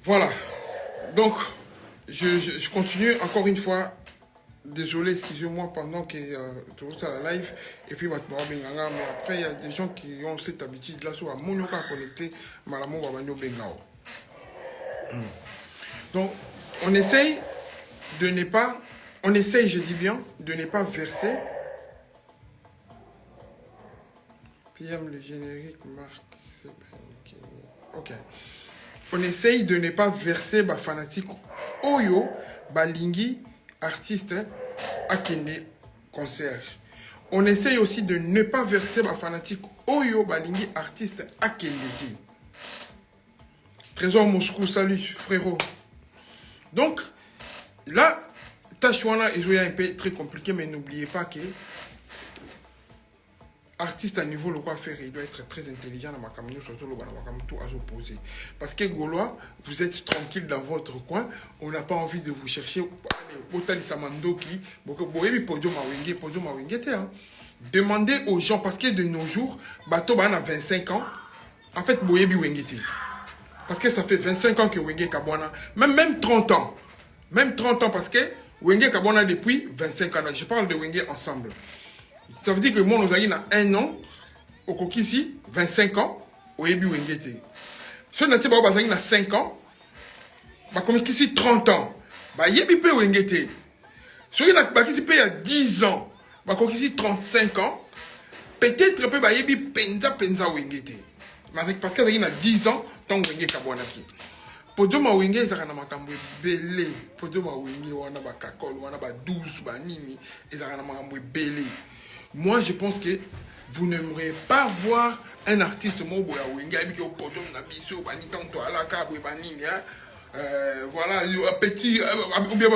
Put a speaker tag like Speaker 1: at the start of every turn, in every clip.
Speaker 1: Voilà. Donc, je continue encore une fois. Désolé, excusez-moi pendant que tout ça la live. Et puis, mais après, il y a des gens qui ont cette habitude-là, soit à mon connecté, malamon babanyo bengao. Donc, on essaye de ne pas, on essaye, je dis bien, de ne pas verser. PM le générique marque, c'est bien. Ok. On essaye de ne pas verser ba fanatique oyo balingi artiste akende concert. On essaye aussi de ne pas verser ba fanatique oyo balingi artiste akende. Trésor Moscou, salut frérot. Donc là, Tachouana est un peu très compliqué, mais n'oubliez pas que artiste à niveau le quoi faire, il doit être très intelligent dans ma caméra, surtout le tout à s'opposer. Parce que Gaulois, vous êtes tranquille dans votre coin, on n'a pas envie de vous chercher. Demandez aux gens, parce que de nos jours, Bato a 25 ans, en fait, Boyebi Wengete. Parce que ça fait 25 ans que Wenge Kabwana, même 30 ans. Même 30 ans, parce que Wenge Kabwana depuis 25 ans. Je parle de Wenge ensemble. Ça veut dire que moi, nous avons un an, au Kokisi, 25 ans, au Ebi Wengete. Si on a 5 ans, comme ici 30 ans, Yebi Pe Wengete. Si on a 10 ans, comme ici 35 ans, peut-être que Yebi Penza Wengete. Parce qu'il y a 10 ans, tant que Wenge Kabwanaki. Podoma Wenge, ça a makambo belé. Podoma Wenge, on a kakol, on a 12, nini, et ça a makambo belé. Moi, je pense que vous n'aimeriez pas voir un artiste voilà, petit, ou bien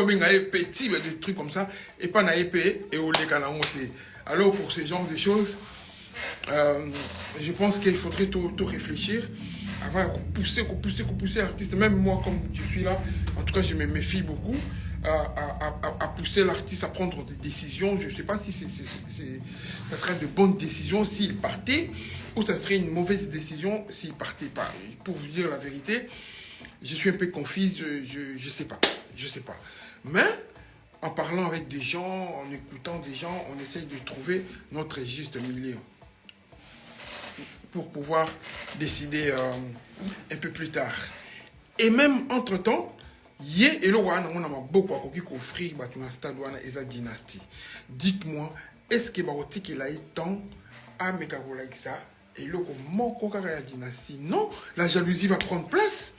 Speaker 1: petit, des trucs comme ça, et pas na épée et au lécalangoté. Alors, pour ce genre de choses, je pense qu'il faudrait tout réfléchir avant de pousser l'artiste. Même moi, comme je suis là, en tout cas, je me méfie beaucoup. À pousser l'artiste à prendre des décisions. Je ne sais pas si ça serait de bonnes décisions s'il partait ou ça serait une mauvaise décision s'il partait pas. Pour vous dire la vérité, je suis un peu confuse, je sais pas. Mais en parlant avec des gens, en écoutant des gens, on essaye de trouver notre juste milieu pour pouvoir décider un peu plus tard. Et même entre-temps, et le roi, on a beaucoup à offrir à stade et dynastie. Dites-moi, est-ce que il a eu temps à Mekagola ça et le la dynastie? Non, la jalousie va prendre place.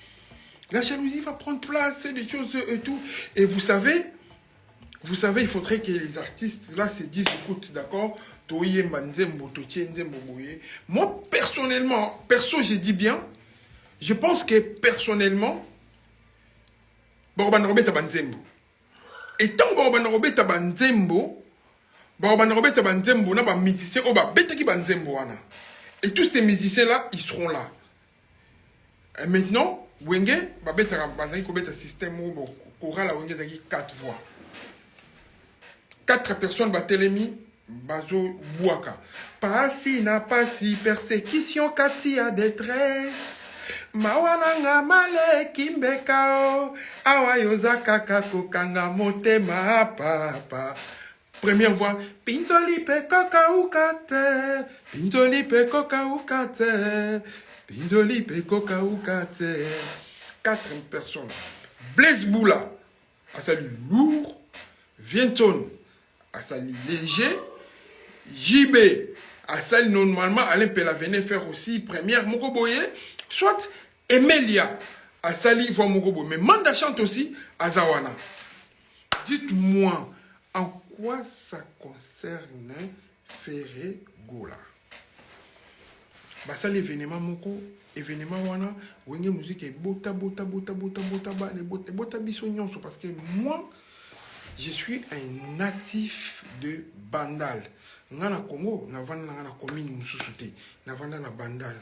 Speaker 1: C'est des choses et tout. Et vous savez, il faudrait que les artistes là se disent, écoute, d'accord, moi personnellement, j'ai dit bien, je pense que personnellement, et tant et tous ces musiciens là, ils seront là. Et maintenant, Wenge, un système où choral à Wenge 4 voix. 4 personnes batelemi bazo buaka. Pasi na pasi persécution katia détresse. Mawananga male kimbekao awayoza kaka kokanga motema papa. Première voix, pinzoli pe koka ukate, pinzoli pe koka ukate, pinzoli pe koka ukate. 4 personnes. Blaise Boula a salué lourd, Vienton a salué léger, JB a salué normalement, Alain Pela venait faire aussi première Mokoboye, soit Emelia a sali voix Mokobo, mais Manda chante aussi à Zawana. Dites-moi, en quoi ça concerne Ferré Gola? Ça l'événement Moko, événement Wana, Wenge musique est bota bisognon, parce que moi, je suis un natif de Bandal. Ngana Congo, navanda na commune Mususute, navanda na Bandal.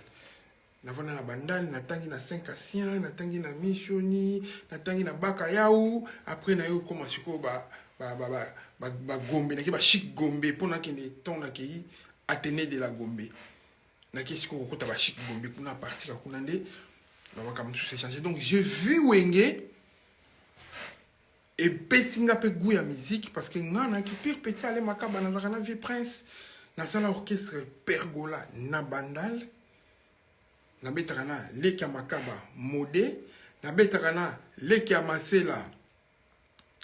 Speaker 1: Navanda na Bandal, natangi na 5 Cassien, natangi na Missioni, natangi na Bakayau, après na yo koma siko Gombe, na ki ba chic Gombe, pour na kende ton na ki Athénée de la Gombe. Na ki siko kota ba chic Gombe, kuna partir kuna nde c'est changé. Donc j'ai vu Wenge et Pessinga pe goût à musique parce que nana qui pire petit aller makaba na vie prince na sala orchestre pergola na bandal na betarana leki makaba modé na betarana leki masela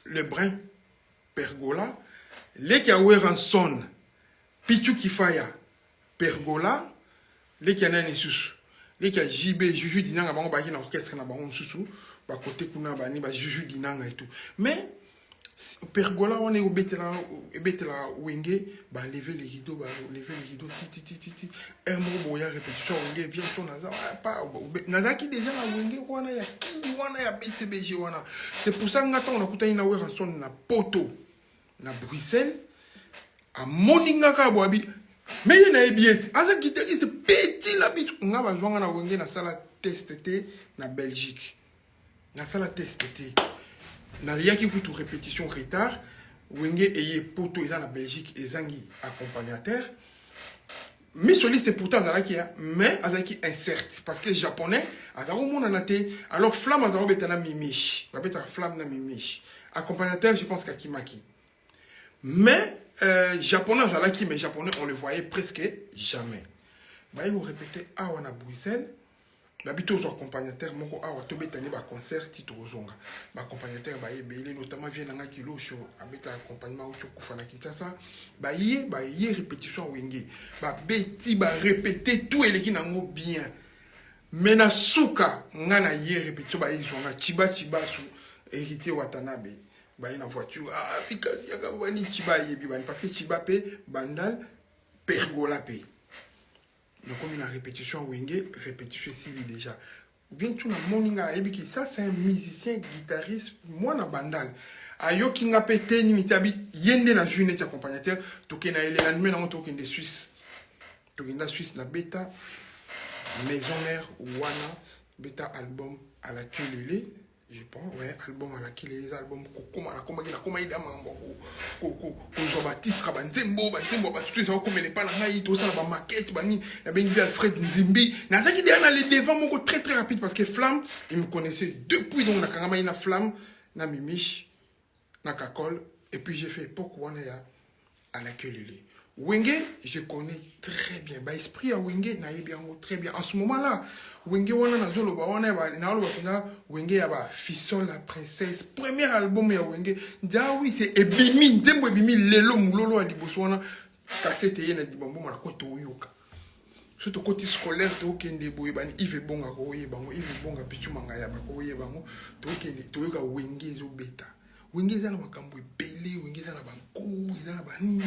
Speaker 1: le brin pergola leki weranson pichu kifaya pergola leki nani susu leki JB Juju dinanga bango baki na orchestre na bango susu ba côté kuna bani ba Juju dinanga et tout mais pergola on est au betela Wenge ba lever les rideaux ti un mot boya répétition Wenge vient ton naza pas naza qui déjà na Wenge wana ya ki wana ya BCBG wana c'est pour ça ngata on a kutani na weranson na poto na Bruxelles à moninga ka boabi mais il y a un billet. Asa guitariste petit la bite. On a besoin na Wenge na sala test té na Belgique. Na sala test té. Na rien qui coûte répétition retard. Wenge eye poto eza na Belgique ezangi accompagnateur. Mais soliste c'est pourtant azalaki mais azalaki insert parce que japonais azaro mona na té. Alors flamme azaro betana mimish. Ba beta flamme na mimish. Accompagnateur je pense qu'Akimaki. Mais japonais, mais japonais, on le voyait presque jamais. Bah, ils vont répéter ah on a Bruxelles. D'habitude aux accompagnateurs, mon ah on te bétani ba concert titre zonga. Ba accompagnateur bah belé notamment vient dans un kilo show avec accompagnement au Kufana Kinshasa. Bah yé répétition Wenge. Bah beti ba répéter tout et les qui n'ont bien. Mais na suka ngana yé répétition bah ils zonga chiba su héritier Watanabe. Bah une voiture ah Picasso yaka bani chiba yebi bani parce que chiba pe bandal pergola pe donc comme une répétition Wenge répétition ici déjà bien tout na moninga yebi ki ça c'est un musicien guitariste moi na bandal ayo kinga pe teni mitabi yende na journée accompagnateur tokena ele la nuit na tokende Suisse na beta maison mère wana beta album à la Kelele. Je pense, ouais, album à laquelle les albums, comment il a Jean-Baptiste Rabanzembo, tout ça, comme les Panamaï, tout ça, la maquette, la Benji Alfred Nzimbi. N'a pas qu'il y a les devants très très rapide parce que Flamme, il me connaissait depuis donc la Kangamay na Flamme, na Mimiche, na Kakol, et puis j'ai fait époque où on est à la Kelele. Wenge, je connais très bien. Bah, esprit à Wenge, naïe bien, très bien. En ce moment-là, Wenge, wana na zolo, on est Wenge, yaba, Fissol, la princesse. Premier album, ya Wenge. Ah oui, c'est Ebimi, Zembo Ebimi, Lelo, Moulolo, Adiboswana, cassette, yena, Dibambo, la côte Oyoka. Surtout côté scolaire, tu as des boy, Yves Bonga, Yves Bonga, Pichu Mangaya, tu as Wenge, zo beta. Wenge, zana makambo, Belé, Wenge, zana banko, zana banini.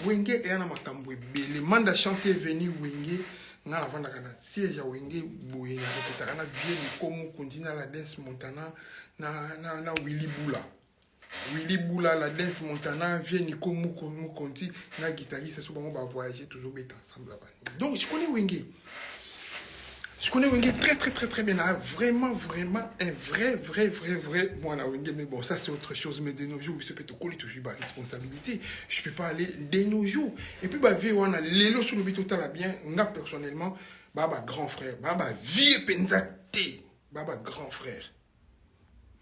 Speaker 1: Wenge et ana makambo ebele manda chanter veni Wenge nga la vanda kana siège ya Wenge boye na répéter kana vie comme continue la dance Montana na Willy Bula la dance Montana vient comme conti na guitariste so bango ba voyager toujours bête ensemble là-bas. Donc je connais Wenge très très très très bien. Vraiment un vrai moi na Wenge, mais bon ça c'est autre chose. Mais de nos jours il se peut te coller toujours ma responsabilité. Je peux pas aller de nos jours. Et puis bah on a l'élo sur le but total bien. Nga personnellement baba grand frère, baba vieux penzate, baba grand frère.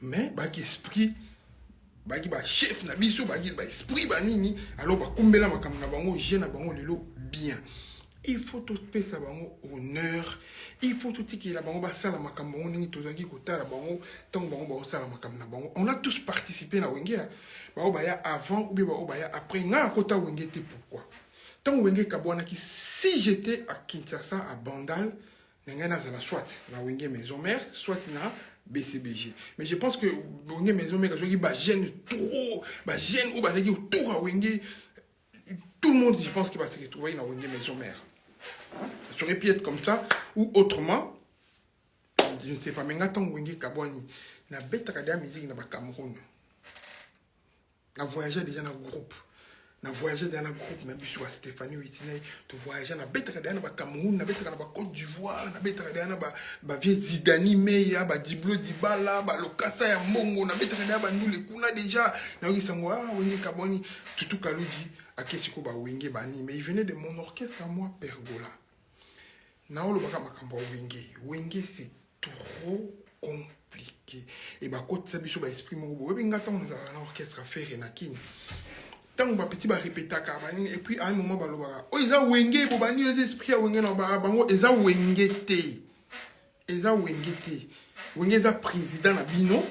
Speaker 1: Mais bah qui esprit bah qui bah chef na biso bah qui bah esprit bah nini alors bah kumbela makam na bango jeune na bango l'élo bien. Il faut tout payer ça bango honneur. Il faut tout qu'il a bango basala makambo nini tozaki kotala bango tant bango ba sala makam na bango. On a tous participé na Wenge. Ba obaya avant ou bien ba obaya après nga kota Wenge te pourquoi. Tant Wenge kabwana ki si j'étais à Kinshasa à Bandal nga na zala soit na Wenge maison mère soit na BCBG. Mais je pense que Wenge maison mère kazoki ba gêne trop, ba gêne ou ba zaki autour à Wenge. Tout le monde, je pense qu'il va se retrouver dans Wenge maison mère. Ça aurait pu être comme ça, ou autrement, je ne sais pas, mais quand Wenge Kabwani, na bête de la musique dans le Cameroun, na voyagé déjà dans le groupe, na voyagé dans le groupe, na bisu à Stéphanie Ouitinay, tu voyages na bête de la Cameroun, na bête de la Côte d'Ivoire, na bête de la vieille Zidani Meya, ba Diblo Dibala, ba Lokasa ya Mongo, na bête de la nous les kuna déjà, na Wisangwa, Wenge Kabwani, tout Kaloudi, à Kessiko ba Wenge Bani, mais il venait de mon orchestre à moi, Pergola. Naolo baka makambo Wenge. Wenge c'est trop compliqué. Et bah, quand ça biso, bah, esprit mon beau, et bien, on a un orchestre à faire, et nakin. Tant on va petit, bah, répéter à Kabani, et puis à un moment, bah, le bara, oh, ils ont wengé, pour bani, les esprits à wengé, non, bah, bango, ils ont wengé té. Ils ont wengé té. Wengé, ils ont président, na bino,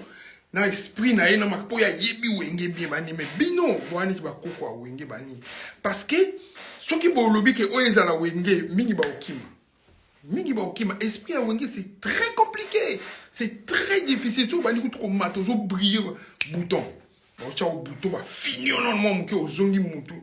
Speaker 1: na esprit, na yé, na makpo, ya yebi wengé bien, bani, mais bino, wani, bah, koko, wengé, bani. Parce que, ceux qui ont lobby, que, oh, ils ont la wengé, mingi, bah, okima. Mingi ba okima, esprit à wenge, c'est très compliqué. C'est très difficile. Tu vas dire trop matos, au briller bouton. Bon, tu as au bouton, va finir normalement au zongi moutou.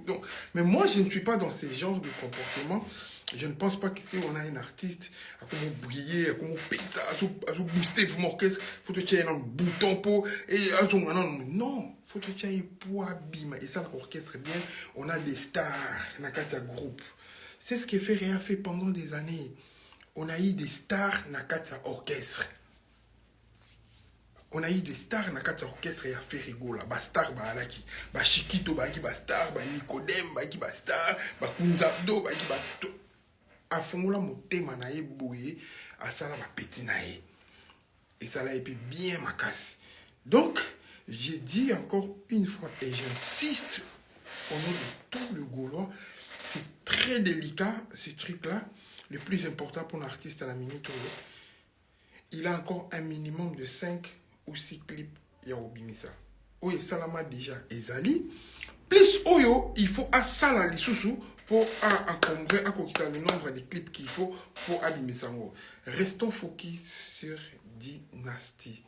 Speaker 1: Mais moi, je ne suis pas dans ce genre de comportement. Je ne pense pas que si on a un artiste, à comment briller, à comment payer ça, à booster mon orchestre, faut te tirer un bouton pour et à son non, faut te tirer pour abîmer. Et ça, l'orchestre bien, on a des stars, dans le groupe. C'est ce que Ferré a fait pendant des années. On a eu des stars dans le orchestre. On a eu des stars dans le orchestre et a fait rigoler. Bah star bah alaki, bah Chiquito bah qui bah star, bah Nicodème bah qui bah star, bah Kunzabdo bah qui bah star. A fongola motema na ye boye, a ça là bah petit nae. Et ça là et puis bien ma casse. Donc j'ai dit encore une fois et j'insiste au nom de tout le Gaulois, c'est très délicat ce truc là. Le plus important pour un artiste à la minute, il a encore un minimum de 5 ou 6 clips Yaobimisa. Oye Salama déjà Ezali. Plus Oyo, il faut à Sala Lissousou pour encombrer le nombre de clips qu'il faut pour Abimisa. Restons focus sur Dynasty.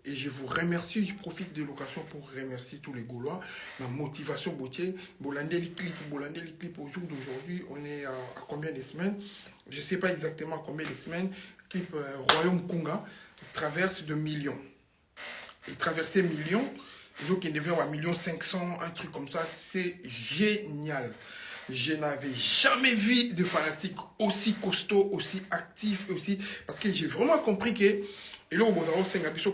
Speaker 1: Et je vous remercie, je profite de l'occasion pour remercier tous les Gaulois. Ma motivation, Botier, Bolandé les clips au jour d'aujourd'hui, on est à combien de semaines? Je ne sais pas exactement combien de semaines. Clip Royaume Kunga traverse de millions. Et traverser millions, donc il devait avoir 1 500 000, un truc comme ça, c'est génial. Je n'avais jamais vu de fanatique aussi costaud, aussi actif, aussi. Parce que j'ai vraiment compris que. Et là,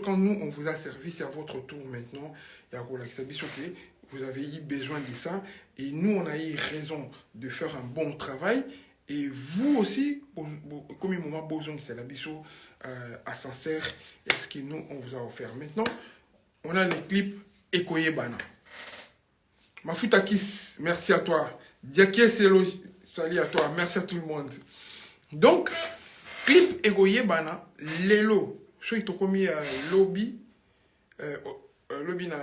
Speaker 1: quand nous, on vous a servi, c'est à votre tour maintenant. Il y a vous avez eu besoin de ça. Et nous, on a eu raison de faire un bon travail. Et vous aussi, comme il m'a besoin de c'est la biso à sincère, est-ce que nous, on vous a offert. Maintenant, on a les clips Ekoye Bana. Mafutakis, merci à toi. Diaké Selo, salut à toi. Merci à tout le monde. Donc, clip Ekoye Bana, Lelo. So il tokomi lobby lobby na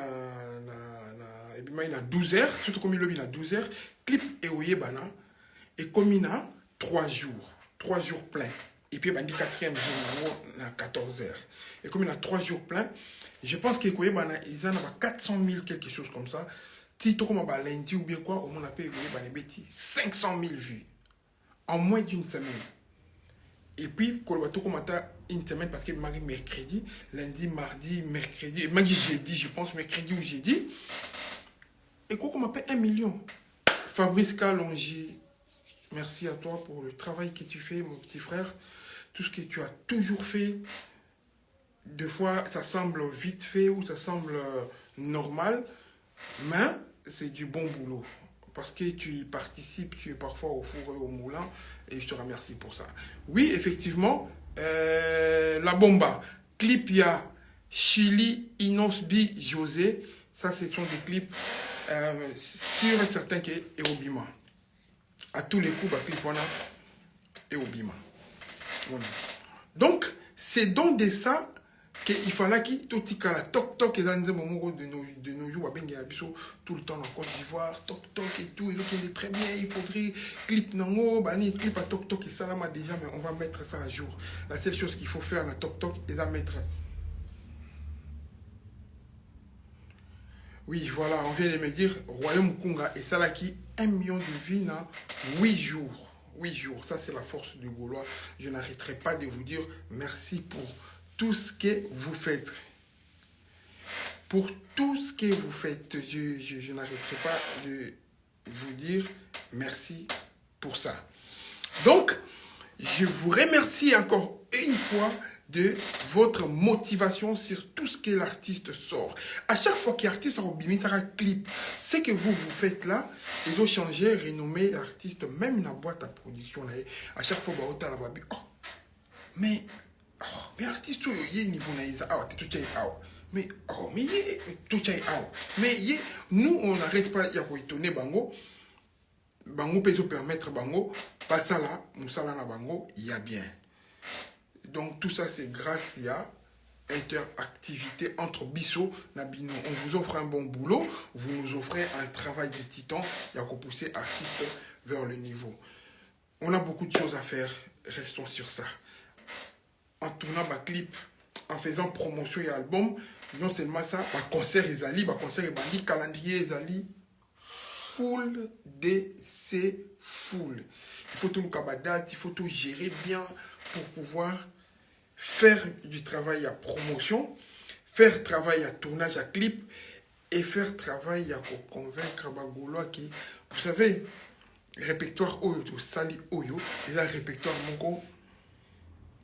Speaker 1: 12 heures, surtout comme lobby na 12 heures, clip Ekoye Bana et comme na 3 jours pleins. Et puis bandi 4e jour na 14 heures. Et comme il a 3 jours pleins, je pense qu'Ekoye Bana ils en ont 400 000 quelque chose comme ça. Si tu comme lundi ou bien quoi, au moins on appelle Ekoye Bana beti 500 000 vues en moins d'une semaine. Et puis, quand on a une semaine, parce que mercredi, lundi, mardi, mercredi, même jeudi, je pense, mercredi ou jeudi, et quand on m'appelle 1 million. Fabrice Kalonji, merci à toi pour le travail que tu fais, mon petit frère. Tout ce que tu as toujours fait. Des fois, ça semble vite fait ou ça semble normal, mais c'est du bon boulot. Parce que tu y participes, tu es parfois au four et au moulin, et je te remercie pour ça. Oui, effectivement, La Bomba, clip, il y a Chili, Inosbi, José, ça ce sont des clips sûrs et certains qui est Eobima. À tous les coups, clip on a Eobima. Voilà. Donc, c'est donc de ça qu'il fallait qu'il totika la toc toc et dans des moments de nos jours tout le temps en Côte d'Ivoire toc toc et tout et donc il est très bien il faudrait clip nango bani clip à toc toc et ça là déjà mais on va mettre ça à jour. La seule chose qu'il faut faire la toc toc et la mettre. Oui voilà on vient de me dire Royaume Kunga et ça là qui 1 million de vues dans 8 jours. 8 jours, ça c'est la force du Gaulois. Je n'arrêterai pas de vous dire merci pour tout ce que vous faites. Pour tout ce que vous faites, je n'arrêterai pas de vous dire merci pour ça. Donc, je vous remercie encore une fois de votre motivation sur tout ce que l'artiste sort. À chaque fois qu'un artiste a un clip, ce que vous faites là, ils ont changé, renommé l'artiste, même dans la boîte à production. À chaque fois, oh, mais Oh, mais artiste, il y a niveau naïsa, ah, t'es tout mais, oh, mais tout mais nous, on n'arrête pas, il y a quoi étonner bango. Bango peut se permettre bango, pas ça là, nous ça là na bango, il y a bien. Donc tout ça c'est grâce à interactivité entre Bissot et Bino. On vous offre un bon boulot, vous nous offrez un travail de titan, il y a qu'on pousser artiste vers le niveau. On a beaucoup de choses à faire, restons sur ça. En tournant ma clip, en faisant promotion et album, non seulement ça, ma concert Ezali, ma concert Ebandi, calendrier Ezali, full DC full. Il faut tout le cabadat, il faut tout gérer bien pour pouvoir faire du travail à promotion, faire travail à tournage à clip et faire travail à convaincre Bagolois qui, vous savez, répertoire Oyo, Sali Oyo, et là, répertoire Mongo,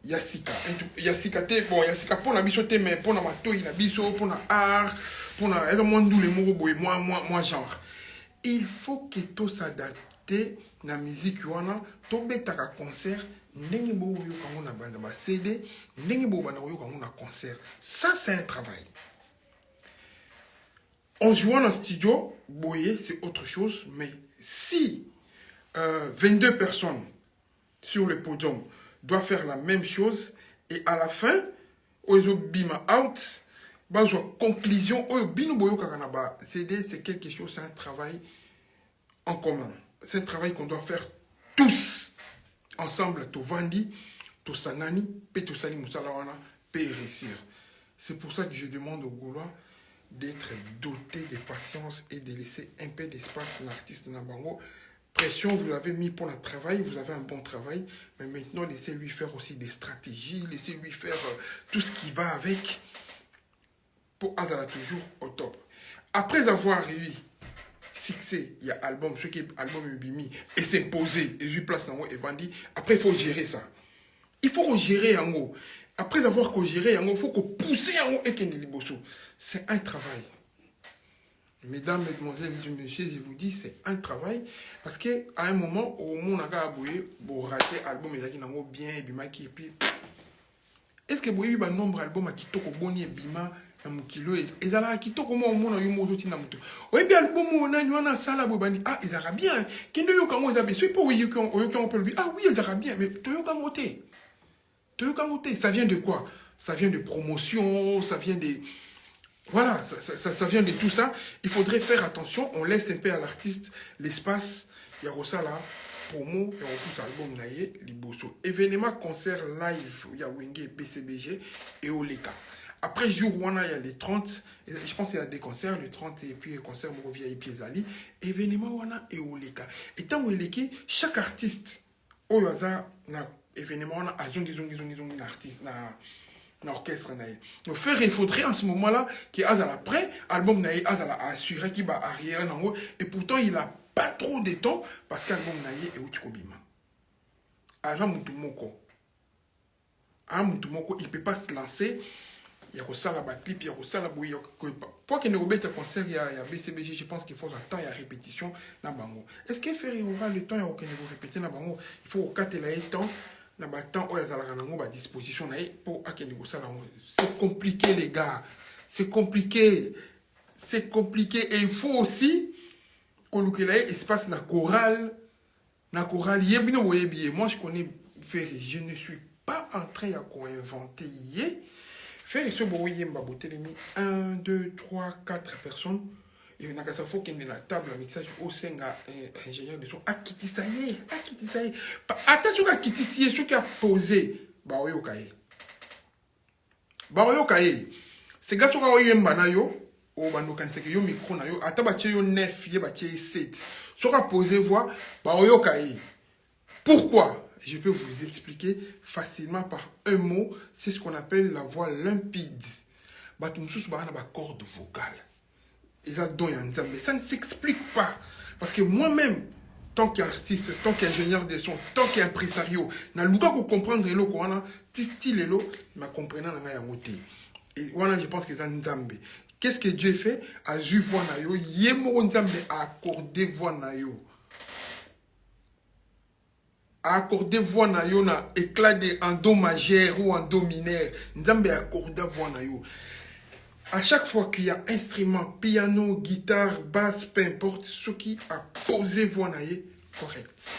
Speaker 1: Yassika. Yassika, bon, Yassika, pour la bichote, mais pour la mato, il a bicho, pour la art, pour la. Et moi, nous, les mots, moi, genre. Il faut que tout s'adapte na musique wana to betaka concert ndenge bo yo kango na banda ba CD ndenge bo banda yo kango na concert, ça c'est un travail. En jouant en studio boyer c'est autre chose, mais si 22 personnes sur le podium doivent faire la même chose et à la fin ozo bima out bazo conclusion oyo bino boyo kaka na ba CD, c'est quelque chose, c'est un travail en commun. C'est un travail qu'on doit faire tous ensemble, tout Vandi, tout Sanani, et tout Sali Moussalawana, peut réussir. C'est pour ça que je demande aux Gaulois d'être dotés de patience et de laisser un peu d'espace à l'artiste Nabango. Pression, vous l'avez mis pour le travail, vous avez un bon travail, mais maintenant laissez-lui faire aussi des stratégies, laissez-lui faire tout ce qui va avec pour Azala toujours au top. Après avoir eu succès, il y a album, ce qui est album Ubimi, et s'imposer, et je place en haut et vendu. Après, il faut gérer ça. Il faut gérer en haut. Après avoir géré en haut, il faut pousser en haut et qu'il y ait c'est un travail. Mesdames, mesdemoiselles, messieurs, je vous dis, c'est un travail. Parce qu'à un moment, au moment où on a aboué, pour rater l'album, il y a bien, et puis, est-ce que vous avez un nombre d'albums qui sont bons et bima? Kilo ezala kitoko mo mona yo moto tina moto oyebi album ona nyona sala bobani ah ezala bien kendo yo kango za beso po yo kango pe ah oui ezala bien mais to yo kango te ça vient de quoi? Ça vient de promotion, ça vient de voilà, ça vient de tout ça. Il faudrait faire attention, on laisse un peu à l'artiste l'espace. Il y a ça là promo et on pousse album naie liboso événement concert live il y a Wenge PCBG et Oleka. Après, jour où il y a les 30, je pense qu'il y a des concerts, les 30 et puis le concert Morovia et Piezali, événement wana et Oleka. Et tant où chaque artiste, au hasard, na événement wana, a zongi artiste, na orchestre naïe. Donc faire il faudrait en ce moment-là qu'il y a après, album naïe, assuré qu'il va arrière en haut, et pourtant il a pas trop de temps parce qu'album naïe est Utikobima. Azam Mutumoko. Mutumoko, il ne peut pas se lancer. Il y a ça la clip, il y a ça la bouille. Pour qu'il ne rebête un concert, il y a BCBG, je pense qu'il faut attendre, il y a répétition dans Bango. Est-ce qu'il y aura le temps, il y aura répéter dans Bango? Il faut au le temps, dans le temps, il y a la disposition pour qu'il y ça. C'est compliqué, les gars. C'est compliqué. C'est compliqué. Et il faut aussi qu'on ait espace dans la chorale. Dans la chorale, moi je connais Ferry, je ne suis pas en train de co-inventer. Faire ce boye mbabotelemi 1, 2, 3, 4 personnes. Et il faut qu'il y ait une table de mixage au sein d'un ingénieur de son. Akitisaye. Attention à Kitisiye, ce qui a posé. Baoyo Kaye. C'est gars qui a eu un banayo. Au bando kanseke yo micro na yo. Atabache yo 9, ye bache 7. Ce qui a posé voix. Baoyo Kaye. Pourquoi? Je peux vous expliquer facilement par un mot. C'est ce qu'on appelle la voix limpide. Batumsus ba na ba corde vocale. Et ça mais ça ne s'explique pas. Parce que moi-même, tant qu'artiste, tant qu'ingénieur de son, tant qu'impresario, na luka ko comprendre lo ko wana style lo ma comprenant na ya moté. Et voilà, je pense que ça nzambe. Qu'est-ce que Dieu fait? A ju voix na yo, yemo nzambe a accordé voix na yo. accorder voix na yo na éclat de en do majeur ou en do mineur. Nzambe accorde voix na yo. À chaque fois qu'il y a instrument, piano, guitare, basse, peu importe, ce qui a posé voix na ye, correct.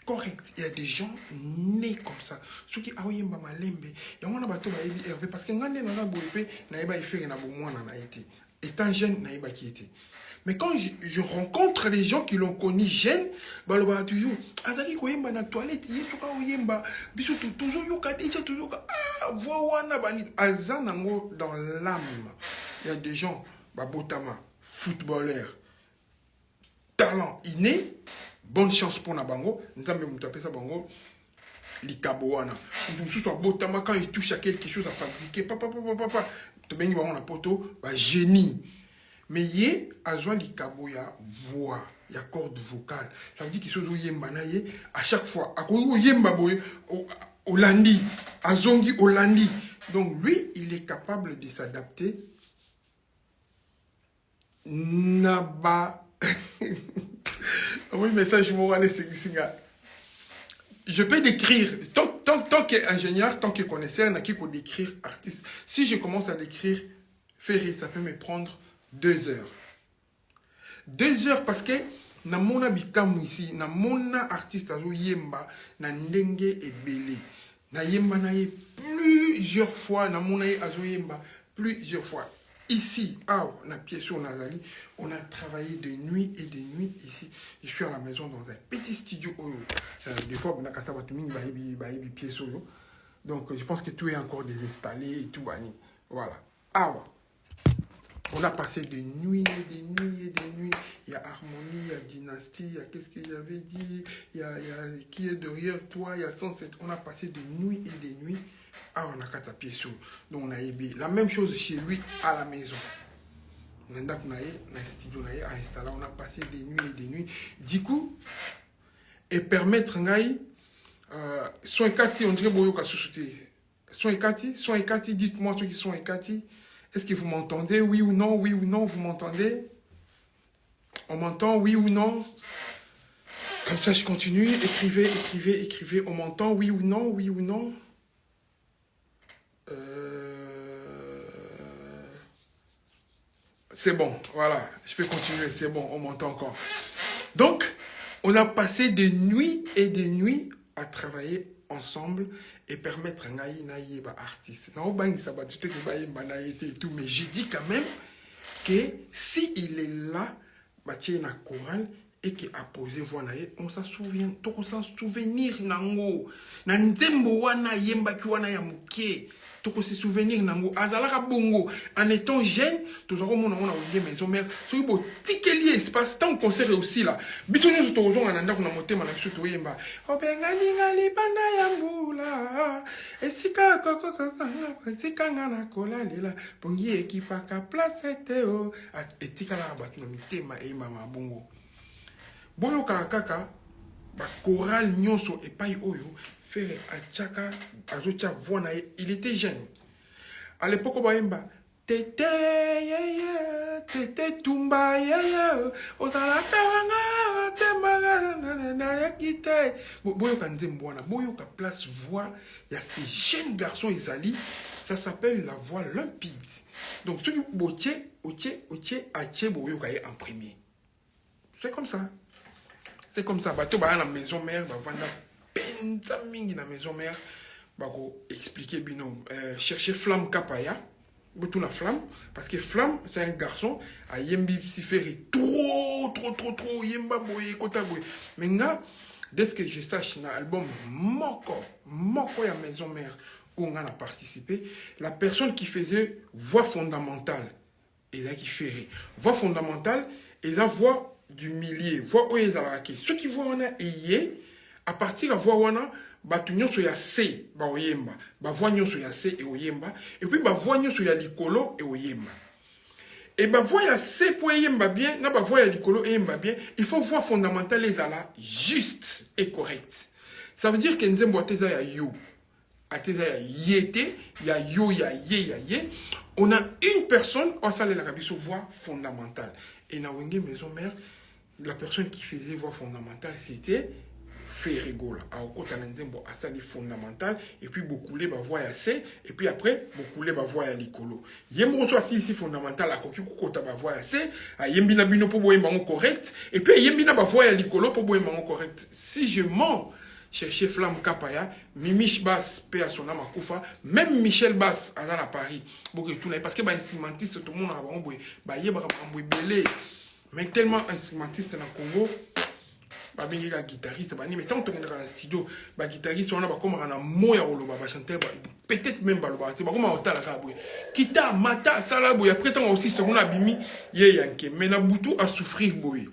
Speaker 1: Correct. Il y a des gens nés comme ça. Ceux qui ont yemba malembe, il y a un bateau baebi Hervé parce que ngande na na boepe na yeba ifere na bomwa na été. Étant jeune na yeba qui était. Mais quand je rencontre les gens qui l'ont connu jeune, bah le bah toujours azaki ko yemba na toilette yesu ka yemba biso toujours yoka déjà toujours ah voix wana bani azanango dans l'âme. Il y a des gens bah botama footballeur talent inné. Bonne chance pour Nabango. Nous avons appelé ça Bango. Likaboana. Botama quand il touche à quelque chose à fabriquer. Papa. Tu bien on a poto. Génie. Mais yé, azwa likaboya voix. Il y a corde vocale. Ça veut dire qu'il chose où yemba na yé. À chaque fois. À quoi où yemba boy. Holandi. Azongi Holandi. Donc lui, il est capable de s'adapter. Naba. Oui, mais ça, je peux décrire, tant qu'ingénieur, tant que connaisseur, n'a qu'il faut décrire artiste. Si je commence à décrire Ferré, ça peut me prendre 2 heures. 2 heures parce que, na mona bikamu ici, na mona artiste azo yemba, na ndenge et belé. Na yemba na ye plusieurs fois, na mona ye azo yemba plusieurs fois. Ici, on a pied sur Nazali, on a travaillé de nuit et de nuit ici. Je suis à la maison dans un petit studio. Des fois, on a pied sur. Donc, je pense que tout est encore désinstallé et tout. Voilà. On a passé des nuits et des nuits et des nuits. Il y a Harmonie, il y a Dynastie, il y a qu'est-ce que j'avais dit, il y a qui est derrière toi, il y a 107. On a passé des nuits et des nuits. On a 4 pieds sur. Donc on a aimé. La même chose chez lui à la maison. On a studio installé. On a passé des nuits et des nuits. Du coup, et permettre soin Kati, on dirait Boyoka Soussouté. Soin Kati, dites-moi ceux qui sont Kati. Est-ce que vous m'entendez? Oui ou non, vous m'entendez? On m'entend, oui ou non? Comme ça, je continue. Écrivez. On m'entend, oui ou non? C'est bon, voilà, je peux continuer, c'est bon, on m'entend encore. Donc, on a passé des nuits et des nuits à travailler ensemble et permettre à Naï artiste. Mais j'ai dit quand même que si il est là, il y a chorale et qu'il a posé voix, on s'en souvient, on s'en souvenir nango. Nanzembo wana yemba ki wana ya muke. Toko se souvenir nango azalaka bongo en étant jeune tous avons mon maison mère so bo tikeli espace tant concert aussi là biso nous tozo ngana kuna motema na biso to yemba obengani ngali bana ya mbula esika esika ngana kola lela pongi ekipaka place teo etika la batu na mitema e mama bongo boyo kaka ba choral nyonso epai oyo Ferré Achaka Azocha Voina, il était jeune. À l'époque, Baemba, Tété, Tété Tumba, Ozala Kawanga, Temara, Kite. Boyoka Nzembwana, Boyoka place voix. Il y a ces jeunes garçons, Isali, ça s'appelle la voix limpide. Donc, ceux qui Boche, Ache, Boyoka est en premier. C'est comme ça. C'est comme ça. Bato, Bayan, la maison mère, Bavanda. Mingi na maison mère bako expliquer bino chercher Flamme Kapaya beaucoup na Flamme parce que Flamme c'est un garçon à yembi siferi trop yemba boye kota boye mais nga dès que je sache na album moko ya maison mère où on a participé la personne qui faisait voix fondamentale et là qui fait voix fondamentale et la voix du milieu voix où ils a ceux qui voient on a yé à partir de la voix wana batunyo so ya C ba oyemba ba voix nyonso ya C et oyemba et puis ba voix nyonso ya likolo et oyemba et ba voix ya C pour oyemba bien na ba voix ya likolo oyemba bien il faut voix fondamentale les ala juste et correct ça veut dire que nzembo ateza ya yo ateza ya yete ya yo ya ye on a une personne on sale la kabiso voix fondamentale et na wenge maison mère la personne qui faisait voix fondamentale c'était fait rigolo. Alors, quand on a un asali fondamental, et puis beaucoup les voix assez, et puis après, beaucoup les voix à l'icolo. Il y a un choix ici fondamental, à quoi qu'on a voix assez, à yembina bino pour boire un correct, et puis yembina voix à l'icolo pour boire un correct. Si je mens, chercher Flamme Kapaya, Mimiche Bass, paix à son âme à Koufa, même Michel Bass, à Paris, parce que les instrumentistes, tout le monde a un belé. Mais tellement instrumentiste dans le Congo, il y a un guitariste, mais tant que tu es dans le studio, les guitaristes, on a comme un mot à Oloba, chanter, peut-être même Baloba, c'est comme un tal à Kita, Mata, Salabo, après tant aussi, c'est on a bimi, Yanké, mais na boutou à souffrir, boy.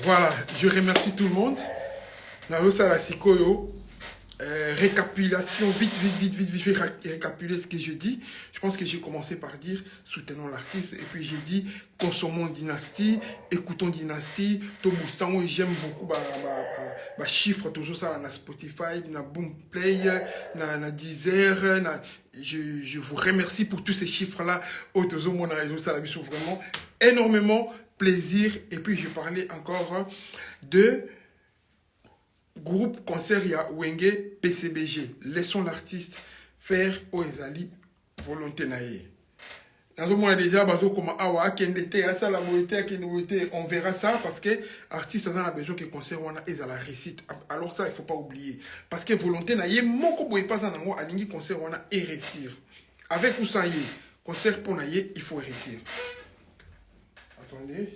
Speaker 1: Voilà, je remercie tout le monde. Narosa la Sikoyo. Récapitulation, vite, récapituler ce que je dis. Je pense que j'ai commencé par dire soutenons l'artiste, et puis j'ai dit consommons Dynastie, écoutons Dynastie, Tobustango, j'aime beaucoup les chiffres, toujours ça, na Spotify, na Boomplay, na Deezer, je vous remercie pour tous ces chiffres-là, ça la mission vraiment énormément plaisir, et puis je parlais encore de groupe concert ya Wenge PCBG. Laissons l'artiste faire au ezali volonté nae. Dans le monde déjà bazo comme awa kendete asa la volonté on verra ça parce que artiste a besoin que concert wana ezala réussite. Alors ça il faut pas oublier parce que volonté nae moko boy pas nango alingi concert wana et réussir. Avec ou sans yé concert pour nae il faut réussir. Attendez.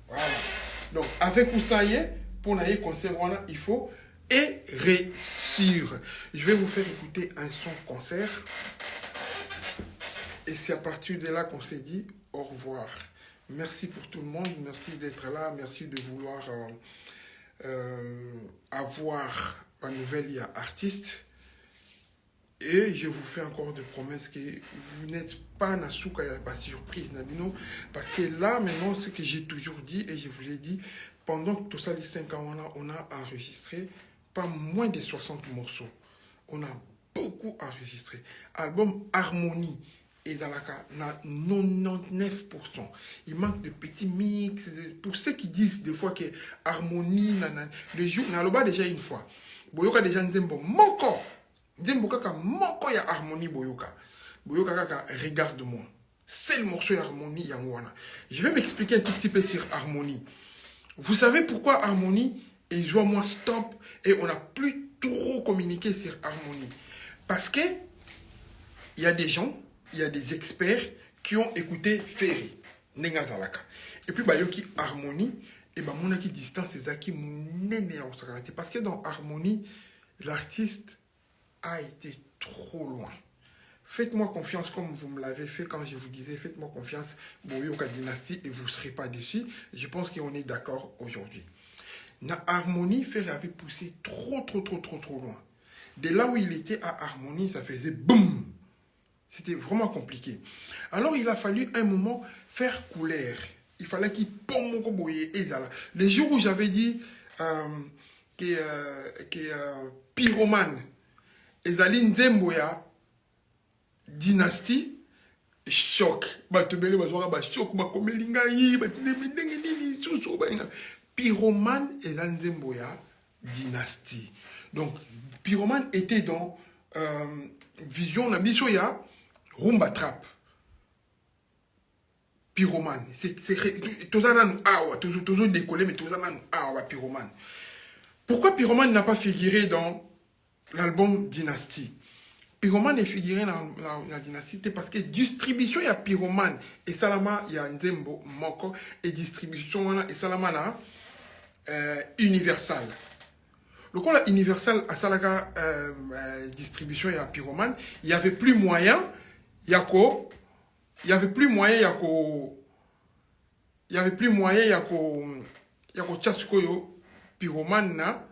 Speaker 1: Voilà. Donc, avec ou sans y pour n'aller concert, il faut et réussir. Je vais vous faire écouter un son concert. Et c'est à partir de là qu'on s'est dit au revoir. Merci pour tout le monde. Merci d'être là. Merci de vouloir avoir ma nouvelle artiste. Et je vous fais encore des promesses que vous n'êtes pas Nasuka pas surprise Nabino parce que là maintenant ce que j'ai toujours dit et je vous l'ai dit pendant tout ça les 5 ans on a enregistré pas moins de 60 morceaux. On a beaucoup enregistré. Album Harmonie et dans la cas 99%. Il manque de petits mix pour ceux qui disent des fois que Harmonie le jour n'a pas déjà une fois. Boyoka déjà nzembo moko Nzembo kaka moko ya Harmonie boyoka. Boyoka kaka regarde-moi. C'est le morceau Harmonie yangwana. Je vais m'expliquer un tout petit peu sur Harmonie. Vous savez pourquoi Harmonie et joue moi stop et on n'a plus trop communiqué sur Harmonie. Parce que il y a des gens, il y a des experts qui ont écouté Ferry, Nenga Zalaka. Et puis bayoki Harmonie et bah mon qui distance c'est ça qui m'énerve parce que dans Harmonie l'artiste a été trop loin. Faites-moi confiance comme vous me l'avez fait quand je vous disais faites-moi confiance, Boyoka Dynastie et vous ne serez pas déçus. Je pense qu'on est d'accord aujourd'hui. Na Harmonie, Ferry avait poussé trop loin. De là où il était à Harmonie, ça faisait boum. C'était vraiment compliqué. Alors il a fallu un moment faire couleur. Il fallait qu'il pompe mon koboye et ça. Les jours où j'avais dit que pyromane Ezali Nzemboya Dynastie choc batebele bazwaka ba choc ba komelinga yi batindenge nini susu ba Pyromane Ezali Nzemboya Dynastie. Donc Pyromane était dans vision na biso ya rumba trap. Pyromane c'est toujours décollé mais Pyromane. Pourquoi Pyromane n'a pas figuré dans l'album Dynastie? Pyromane est figuré dans la Dynastie parce que distribution il y a Pyromane et Salama il y a Nzembo Moko et distribution et Salama na Universal. Le coup là Universal à Salaka distribution il y a Pyromane, il y avait plus moyen yako Tchaskoyo Pyromane na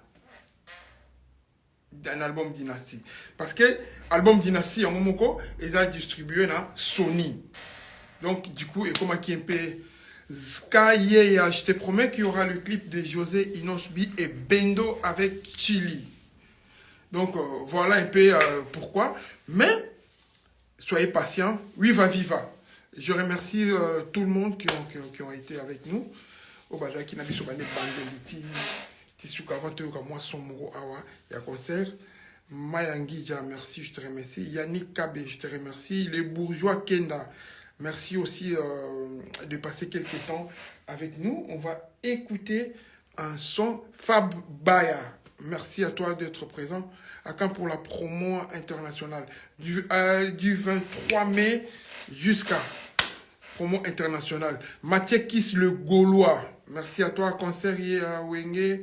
Speaker 1: d'un album Dynastie. Parce que album Dynastie, en moment, ils ont distribué na Sony. Donc, du coup, et comme qui un peu Sky, je te promets qu'il y aura le clip de José Inosbi et Bendo avec Chili. Donc, voilà un peu pourquoi. Mais, soyez patients. Viva, viva. Je remercie tout le monde qui ont été avec nous. au bazar qui n'a pas bande ti suka avant te ka moi son moro awa ya concert. Mayangija, merci, je te remercie. Yannick Kabé, je te remercie. Les bourgeois Kenda, merci aussi de passer quelques temps avec nous. On va écouter un son Fab Baya. Merci à toi d'être présent. À quand pour la promo internationale du 23 mai jusqu'à promo internationale. Mathieu Kiss le Gaulois. Merci à toi, concert à Wenge.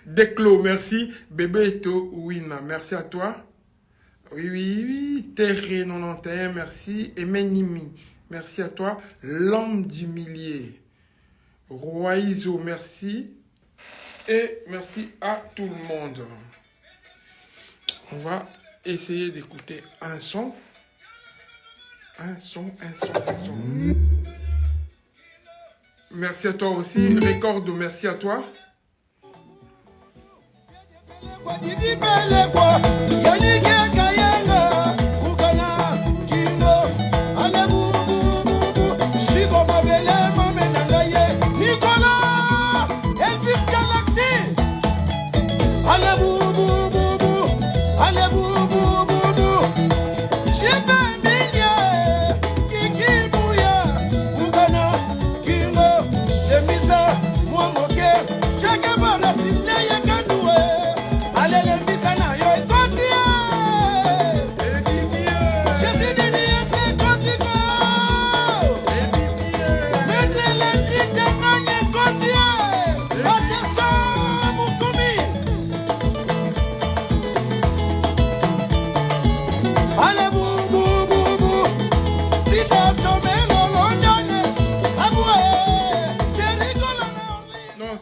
Speaker 1: Declo, merci. Bébé Eto Wina, merci à toi. Oui. Terre 91, merci. Emenimi, merci à toi. L'homme du millier. Roizo, merci. Et merci à tout le monde. On va essayer d'écouter un son. Un son. Merci à toi aussi. Recordo, merci à toi.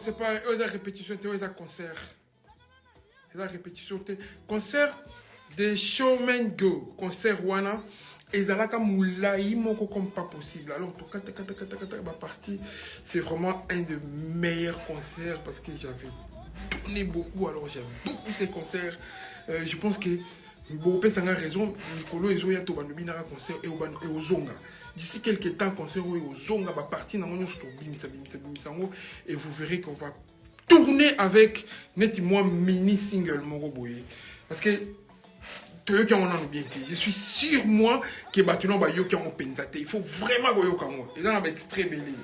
Speaker 1: C'est pas la répétition, c'est la concert. C'est la répétition. Concert de Showman Go. Concert Wana. Et ça là comme comme pas possible. Alors, partie, c'est vraiment un des meilleurs concerts parce que j'avais tourné beaucoup. Alors, j'aime beaucoup ces concerts. Je pense que Bope a raison. Nicolo et Zoya Tobandobi n'a concert et au Zonga. D'ici quelques temps, concert au Zonga va partir dans mon et vous verrez qu'on va tourner avec nettement mini single Moroboye. Parce que je suis sûr moi que Batuno ba yoka on pensate. Il faut vraiment go yoka moi. Et ça on va extrait belé.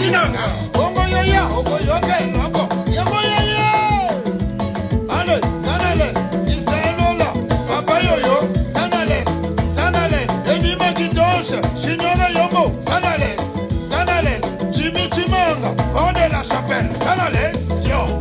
Speaker 1: Minanga.
Speaker 2: Bongo yaya, ogo yoke, noko. Yango yaya. Allez, sanales. Isanola. Papa yoyo. Sanales. Sanales. Edima Guidonche. Chinyora Yombo. Sanales. Sanales. Jimmy Chimanga. On de la chapelle. Sanales. Yo.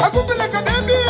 Speaker 2: Akupeleka baby.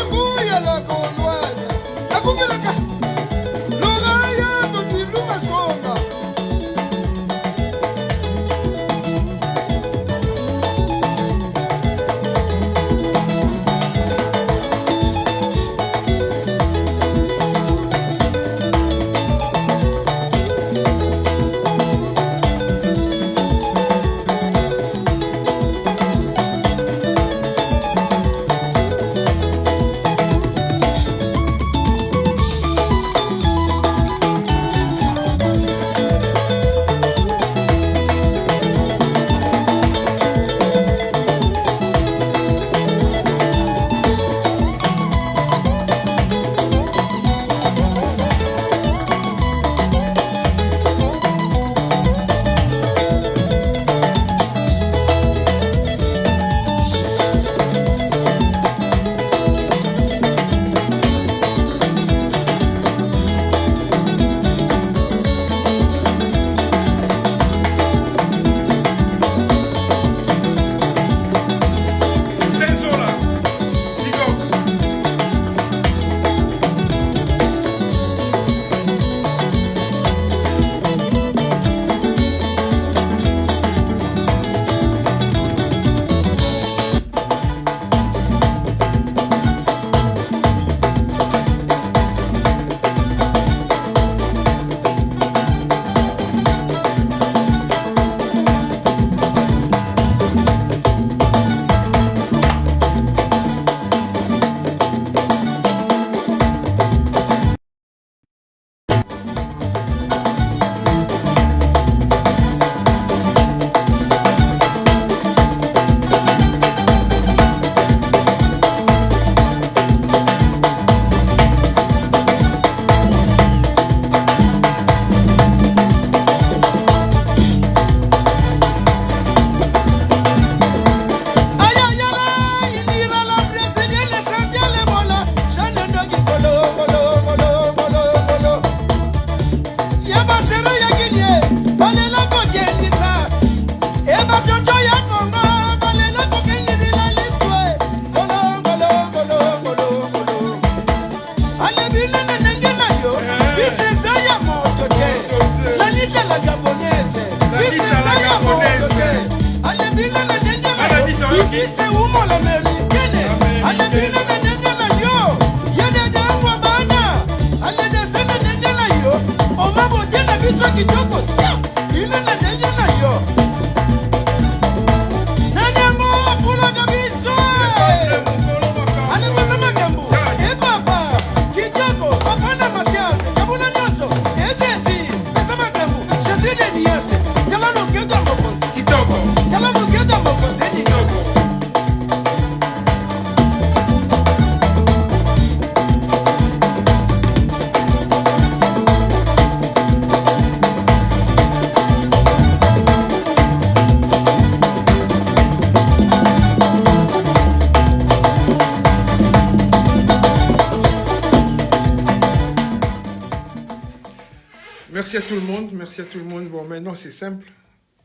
Speaker 1: Merci à tout le monde, merci à tout le monde. Bon, maintenant c'est simple.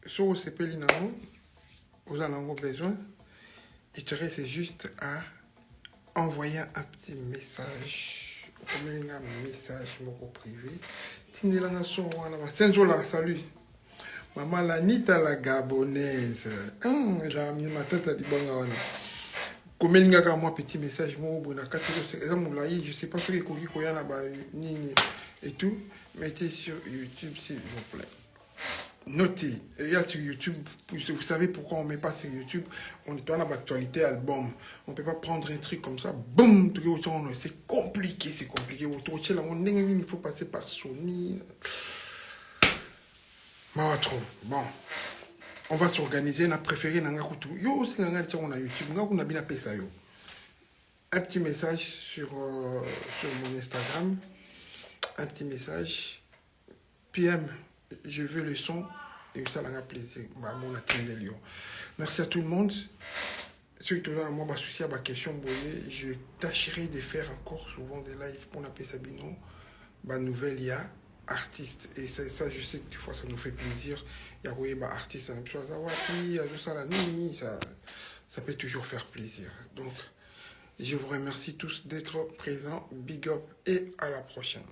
Speaker 1: Sur au CP Linamo, vous en avez besoin. Il te reste juste à envoyer un petit message. Un message privé. Tindelanga son wana Senzola, salut. Maman Lanita la gabonaise. J'ai mis ma tête à Dibanga wana. Comme il y a moi petit message moi bon na je sais pas ce que koki koya na ba nini et tout. Mettez sur YouTube s'il vous plaît. Notez, il y a sur YouTube, vous savez pourquoi on ne met pas sur YouTube, on est dans l'actualité album. On ne peut pas prendre un truc comme ça, boum, c'est compliqué, c'est compliqué. Il faut passer par Sony. Bon, on va s'organiser, on a préféré yo, c'est on a YouTube, on a bien appelé ça yo. Un petit message sur mon Instagram, un petit message, PM. Je veux le son et ça m'a plaisir. Merci à tout le monde. Ceux qui ont moi souci à ma question, je tâcherai de faire encore souvent des lives pour appeler Sabino. Nouvelle, il y a artiste. Et ça, je sais que des fois, ça nous fait plaisir. Il y a artiste, ça peut toujours faire plaisir. Donc, je vous remercie tous d'être présents. Big up et à la prochaine.